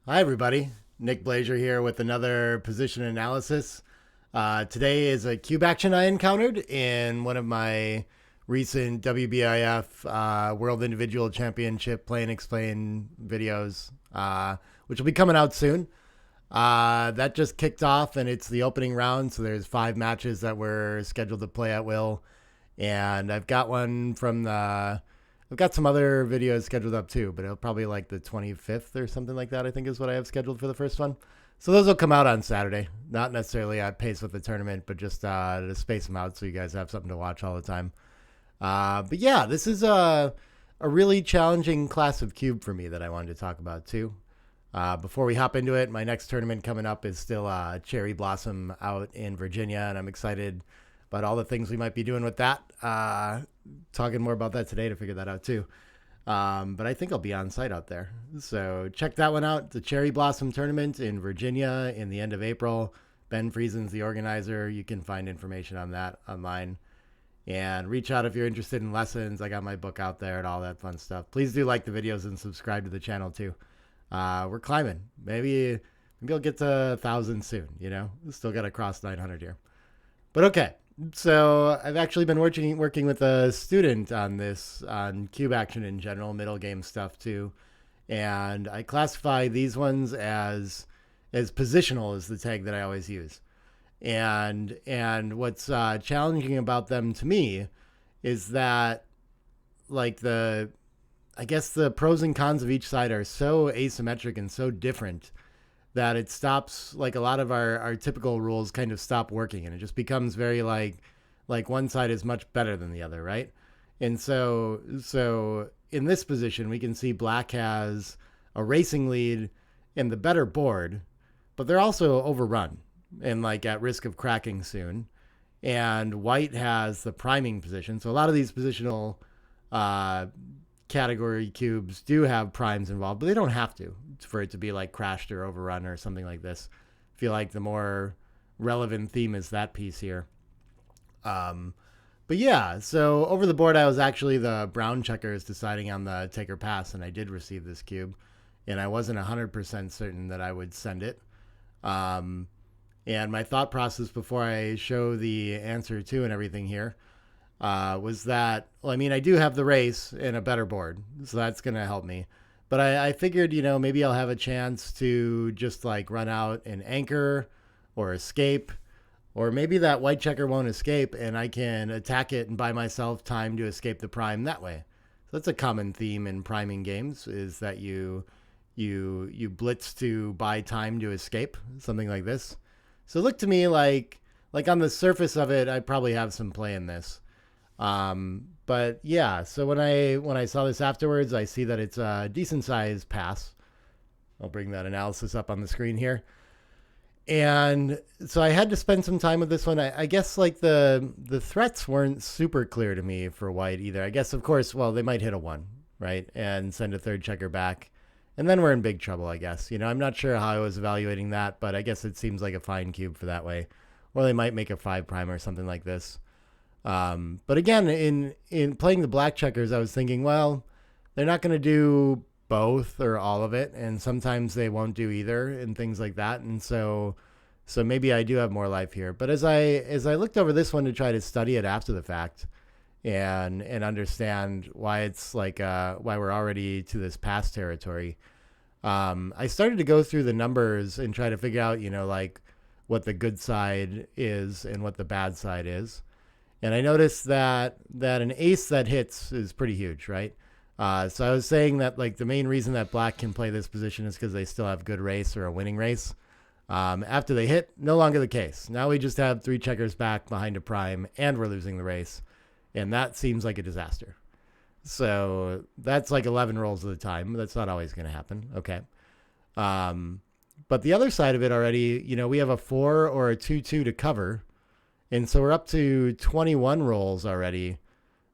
Hi, everybody. Nick Blazer here with another position analysis. Today is a cube action I encountered in one of my recent WBIF World Individual Championship Play and Explain videos, which will be coming out soon. That just kicked off, and it's the opening round, so there's 5 matches that we're scheduled to play at will. And I've got one from the I've got some other videos scheduled up too, but it'll probably like the 25th or something like that, I think is what I have scheduled for the first one. So those will come out on Saturday. Not necessarily at pace with the tournament, but just to space them out so you guys have something to watch all the time. But yeah, this is a really challenging class of cube for me that I wanted to talk about too. Before we hop into it, my next tournament coming up is still Cherry Blossom out in Virginia, and I'm excited about all the things we might be doing with that. Talking more about that today to figure that out too. But I think I'll be on site out there. So check that one out. The Cherry Blossom Tournament in Virginia in the end of April. Ben Friesen's the organizer. You can find information on that online. And reach out if you're interested in lessons. I got my book out there and all that fun stuff. Please do like the videos and subscribe to the channel too. We're climbing. Maybe I'll get to 1,000 soon, you know? Still got to cross 900 here. But okay. So I've actually been working with a student on this, on cube action in general, middle game stuff too. And I classify these ones as positional is the tag that I always use. And what's challenging about them to me is that like I guess the pros and cons of each side are so asymmetric and so different that it stops, like a lot of our typical rules kind of stop working, and it just becomes very like one side is much better than the other, right? And so in this position we can see black has a racing lead in the better board, but they're also overrun and like at risk of cracking soon. And white has the priming position, so a lot of these positional category cubes do have primes involved, but they don't have to for it to be like crashed or overrun or something like this. I feel like the more relevant theme is that piece here. But yeah, so over the board, I was actually the brown checkers deciding on the take or pass, and I did receive this cube, and I wasn't 100% certain that I would send it. And my thought process before I show the answer to and everything here was that, well, I mean, I do have the race and a better board, so that's going to help me. But I figured, you know, maybe I'll have a chance to just like run out and anchor or escape, or maybe that white checker won't escape and I can attack it and buy myself time to escape the prime that way. So that's a common theme in priming games, is that you blitz to buy time to escape, something like this. So look to me like on the surface of it, I probably have some play in this. But yeah, so when I saw this afterwards, I see that it's a decent sized pass. I'll bring that analysis up on the screen here. And so I had to spend some time with this one. I guess like the threats weren't super clear to me for white either. I guess, of course, well, they might hit a 1, right? And send a third checker back. And then we're in big trouble, I guess. You know, I'm not sure how I was evaluating that, but I guess it seems like a fine cube for that way. Or they might make a 5 prime or something like this. But again, in playing the black checkers, I was thinking, well, they're not going to do both or all of it, and sometimes they won't do either, and things like that. And so maybe I do have more life here. But as I looked over this one to try to study it after the fact, and understand why it's like why we're already to this past territory, I started to go through the numbers and try to figure out, you know, like what the good side is and what the bad side is. And I noticed that an ace that hits is pretty huge, right? So I was saying that like the main reason that black can play this position is because they still have good race or a winning race. After they hit, no longer the case. Now we just have 3 checkers back behind a prime, and we're losing the race. And that seems like a disaster. So that's like 11 rolls at a time. That's not always going to happen. Okay. But the other side of it already, you know, we have a 4 or a 2-2 to cover. And so we're up to 21 rolls already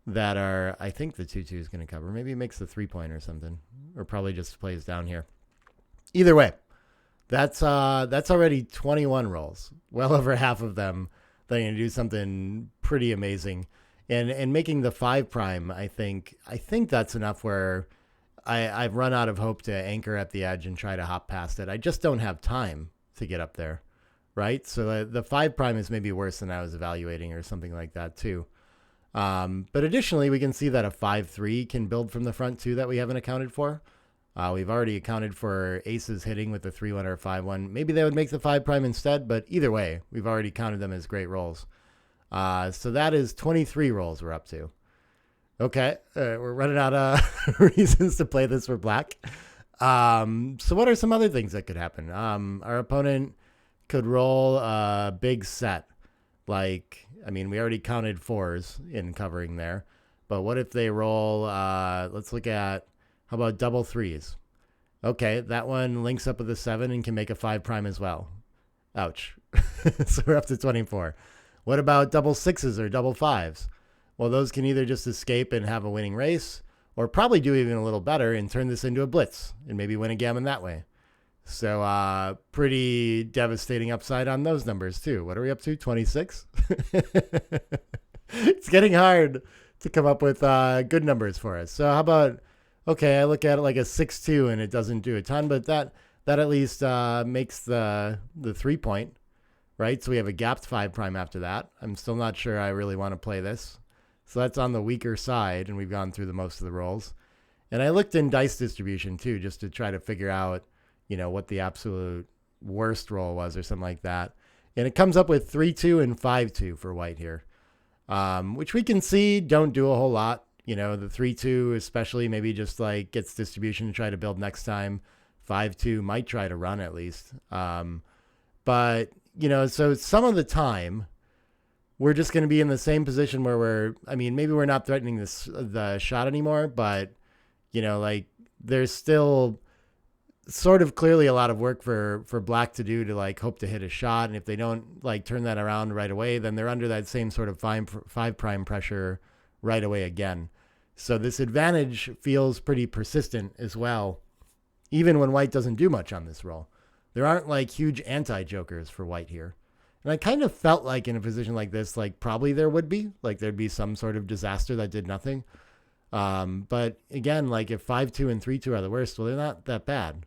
that are, I think the 2-2 is going to cover. Maybe it makes the 3-point or something, or probably just plays down here. Either way, that's already 21 rolls. Well over half of them that are going to do something pretty amazing. And making the 5 prime, I think that's enough where I've run out of hope to anchor at the edge and try to hop past it. I just don't have time to get up there, right? So the 5 prime is maybe worse than I was evaluating or something like that too. But additionally, we can see that a 5-3 can build from the front too that we haven't accounted for. We've already accounted for aces hitting with the 3-1 or 5-1. Maybe they would make the 5 prime instead, but either way, we've already counted them as great rolls. So that is 23 rolls we're up to. Okay, we're running out of reasons to play this for black. So what are some other things that could happen? Our opponent could roll a big set. Like, I mean, we already counted 4s in covering there. But what if they roll, let's look at, how about double 3s? Okay, that one links up with a 7 and can make a 5 prime as well. Ouch. So we're up to 24. What about double 6s or double 5s? Well, those can either just escape and have a winning race, or probably do even a little better and turn this into a blitz and maybe win a gammon that way. So pretty devastating upside on those numbers too. What are we up to? 26? It's getting hard to come up with good numbers for us. So how about, okay, I look at it like a 6-2 and it doesn't do a ton, but that at least makes the 3 point, right? So we have a gapped 5 prime after that. I'm still not sure I really want to play this. So that's on the weaker side, and we've gone through the most of the rolls. And I looked in dice distribution too, just to try to figure out, what the absolute worst roll was or something like that. And it comes up with 3-2 and 5-2 for white here, which we can see don't do a whole lot. The 3-2 especially maybe just like gets distribution to try to build next time. 5-2 might try to run at least. But, so some of the time, we're just going to be in the same position where maybe we're not threatening the shot anymore, but, there's still sort of clearly a lot of work for black to do to like hope to hit a shot. And if they don't like turn that around right away, then they're under that same sort of 5 prime pressure right away again. So this advantage feels pretty persistent as well, even when white doesn't do much on this roll. There aren't like huge anti-jokers for white here. And I kind of felt like in a position like this, like probably there would be, like there'd be some sort of disaster that did nothing. But again, like if 5-2 and 3-2 are the worst, well, they're not that bad.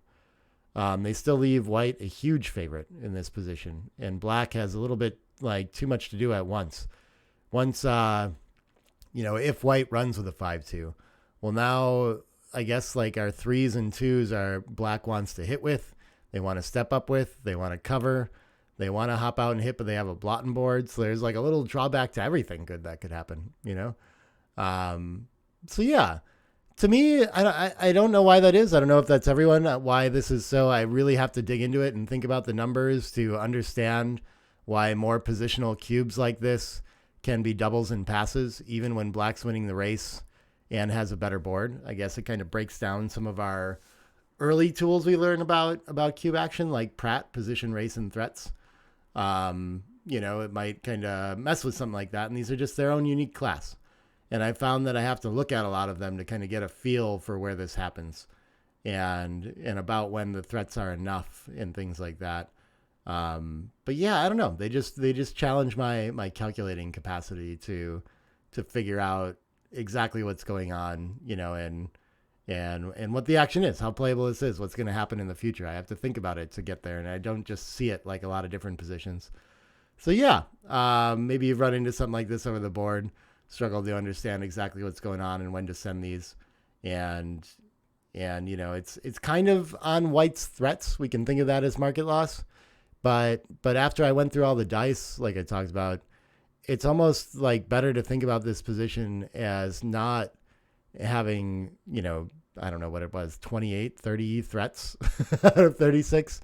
They still leave white a huge favorite in this position. And black has a little bit like too much to do at once. Once, if white runs with a 5-2, well, now I guess like our 3s and 2s are black wants to hit with, they want to step up with, they want to cover. They want to hop out and hit, but they have a blotting board. So there's like a little drawback to everything good that could happen, So yeah, to me, I don't know why that is. I don't know if that's everyone, why this is so. I really have to dig into it and think about the numbers to understand why more positional cubes like this can be doubles and passes, even when black's winning the race and has a better board. I guess it kind of breaks down some of our early tools we learn about cube action, like Pratt, position, race, and threats. It might kind of mess with something like that. And these are just their own unique class. And I found that I have to look at a lot of them to kind of get a feel for where this happens and about when the threats are enough and things like that. But yeah, I don't know. They just challenge my calculating capacity to figure out exactly what's going on, and what the action is, how playable this is, what's going to happen in the future. I have to think about it to get there, and I don't just see it like a lot of different positions. So yeah, maybe you've run into something like this over the board, struggled to understand exactly what's going on and when to send these, and it's kind of on white's threats. We can think of that as market loss, but after I went through all the dice, like I talked about, it's almost like better to think about this position as not having, I don't know what it was, 28, 30 threats out of 36.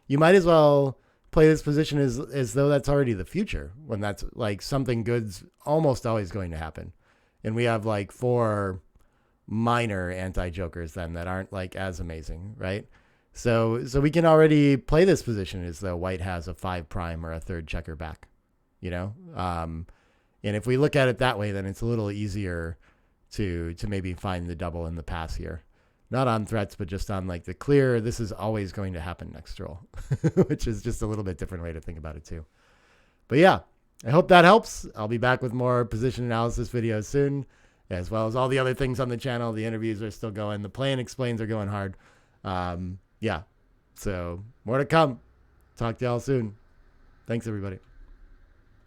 You might as well play this position as though that's already the future, when that's like something good's almost always going to happen. And we have like 4 minor anti-jokers then that aren't like as amazing, right? So we can already play this position as though white has a 5 prime or a 3rd checker back, and if we look at it that way, then it's a little easier to maybe find the double in the pass here. Not on threats, but just on like the clear, this is always going to happen next roll, which is just a little bit different way to think about it too. But yeah, I hope that helps. I'll be back with more position analysis videos soon. as well as all the other things on the channel. The interviews are still going. The Play and Explains are going hard. Yeah. So more to come. Talk to y'all soon. Thanks, everybody.